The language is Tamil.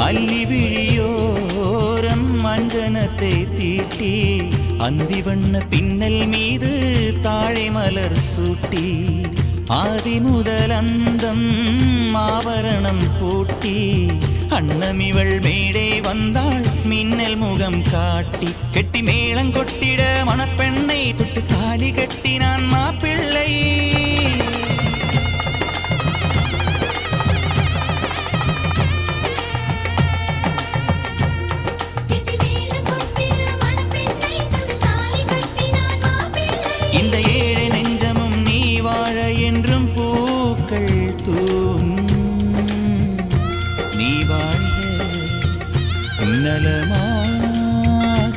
அல்லி விழியோரம் மஞ்சனத்தை தீட்டி அந்தி வண்ண பின்னல் மீது தாழை மலர் சூட்டி ஆதி முதல் அந்தம் ஆபரணம் பூட்டி அன்னமிவள் மேடை வந்தாள் மின்னல் முகம் காட்டி கெட்டி மேளம் கொட்டிட மணப்பெண்ணை தொட்டு தாலி கட்டினான் மாப்பிள்ளை. இந்த ஏழை நெஞ்சமும் நீ வாழ என்றும் பூக்கள் நீ வாழ்க நலமாக.